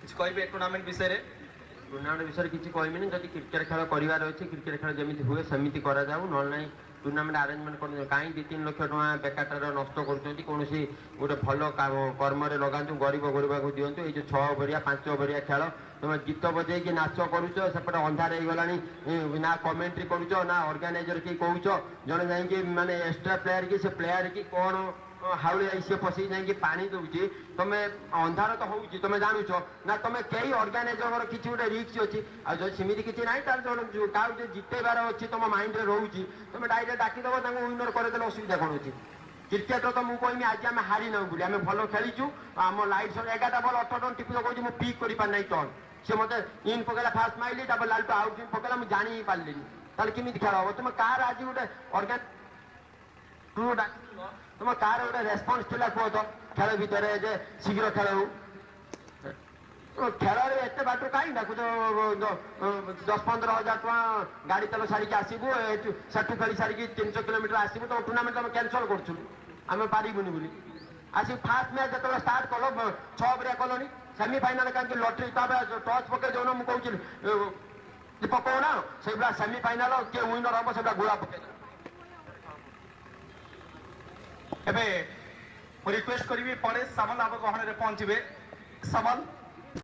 କିଛି କହିବେ ଟୁର୍ଣ୍ଣାମେଣ୍ଟ ବିଷୟରେ? ଟୁର୍ଣ୍ଣାମେଣ୍ଟ ବିଷୟରେ କିଛି କହିବିନି। ଯଦି କ୍ରିକେଟ ଖେଳ କରିବାର ଅଛି କ୍ରିକେଟ ଖେଳ ଯେମିତି ହୁଏ ସେମିତି କରାଯାଉ, ନହେଲେ ନାହିଁ ଟୁର୍ଣ୍ଣାମେଣ୍ଟ ଆରେଞ୍ଜମେଣ୍ଟ କରୁଛନ୍ତି। କାହିଁ 2-3 ଲକ୍ଷ ଟଙ୍କା ବେକାରଟାରେ ନଷ୍ଟ କରୁଛନ୍ତି। କୌଣସି ଗୋଟେ ଭଲ କର୍ମରେ ଲଗାନ୍ତୁ, ଗରିବ ଗରିବାକୁ ଦିଅନ୍ତୁ। ଏଇ ଯେଉଁ 6 ଓଭରିଆ 5 ଓଭରିଆ ଖେଳ, ତୁମେ ଗୀତ ବଜେଇକି ନାଚ କରୁଛ, ସେପଟେ ଅନ୍ଧାର ହେଇଗଲାଣି, ନା କମେଣ୍ଟ୍ରି କରୁଛ ନା ଅର୍ଗାନାଇଜର କି କହୁଛ। ଜଣେ ଯାଇକି ମାନେ ଏକ୍ସଟ୍ରା ପ୍ଲେୟାର କି ସେ ପ୍ଲେୟାର କି କ'ଣ ହାଉଳି ଆଇ ସିଏ ପଶିକି ଯାଇକି ପାଣି ଦେଉଛି। ତମେ ଅନ୍ଧାର ତ ହଉଛି ତମେ ଜାଣୁଛ ନା, ତମେ କେହି ଅର୍ଗାନାଇଜରଙ୍କର କିଛି ଗୋଟେ ରିକ୍ସ ଅଛି। ଆଉ ଯଦି ସେମିତି କିଛି ନାହିଁ ତାହେଲେ କାହାକୁ ଯଦି ଜିତେଇବାର ଅଛି ତମ ମାଇଣ୍ଡରେ ରହୁଛି, ତମେ ଡାଇରେକ୍ଟ ଡାକିଦେବ, ତାଙ୍କୁ ୱିନର କରିଦେଲେ ଅସୁବିଧା କ'ଣ ଅଛି? କ୍ରିକେଟର ତ ମୁଁ କହିବି ଆଜି ଆମେ ହାରିନାହୁଁ ବୋଲି, ଆମେ ଭଲ ଖେଳିଛୁ। ଆମ ଲାଇଟ୍ 11ଟା ବଲ୍ 18 ଟନ୍ ଟିପି କହୁଛି, ମୁଁ ପିକ୍ କରିପାରି ନାହିଁ ଟନ୍। ସେ ମୋତେ ଇନ୍ ପକେଇଲା ଫାଷ୍ଟ ମାଇଲି, ତାପରେ ଲାଲଟୁ ଆଉଟ୍ ପକେଇଲା, ମୁଁ ଜାଣି ହିଁ ପାରିଲିନି। ତାହେଲେ କେମିତି ଖେଳ ହବ? ତୁମେ କାହାର ଆଜି ଗୋଟେ ତୁମ କାହାର ଗୋଟେ ରେସ୍ପନ୍ସ ଥିଲା କୁହ ତ ଖେଳ ଭିତରେ, ଯେ ଶୀଘ୍ର ଖେଳ ହଉ। ଖେଳରେ ଏତେ ବାଟରୁ କାହିଁ ଡାକୁଛ? 10-15 ହଜାର ଟଙ୍କା ଗାଡ଼ି ତେଲ ସାରିକି ଆସିବୁ, ସେଠୁ ଖେଳି ସାରିକି 300 କିଲୋମିଟର ଆସିବୁ, ତମ ଟୁର୍ଣ୍ଣାମେଣ୍ଟ ତମେ କ୍ୟାନସଲ କରୁଥିଲୁ ଆମେ ପାରିବୁନି ବୋଲି। ଆସି ଫାଷ୍ଟ ମ୍ୟାଚ୍ ଯେତେବେଳେ ଷ୍ଟାର୍ଟ କଲ 6 ଓଭରିଆ କଲନି, ସେମିଫାଇନାଲ କାହିଁକି ଲଟେରୀ ତାପରେ ଟଚ୍ ପକେଇ ଦେଉନ? ମୁଁ କହୁଛି ପକଉନା, ସେଇଭଳିଆ ସେମିଫାଇନାଲ କିଏ ୱିନର ହବ ସେଇଭଳିଆ ଗୋଳା ପକେଇଦେବ। ଏବେ ମୁଁ ରିକ୍ୱେଷ୍ଟ କରିବି ପରେ ସାମଲ ଆମ ଗହଣରେ ପହଞ୍ଚିବେ। ସାମଲ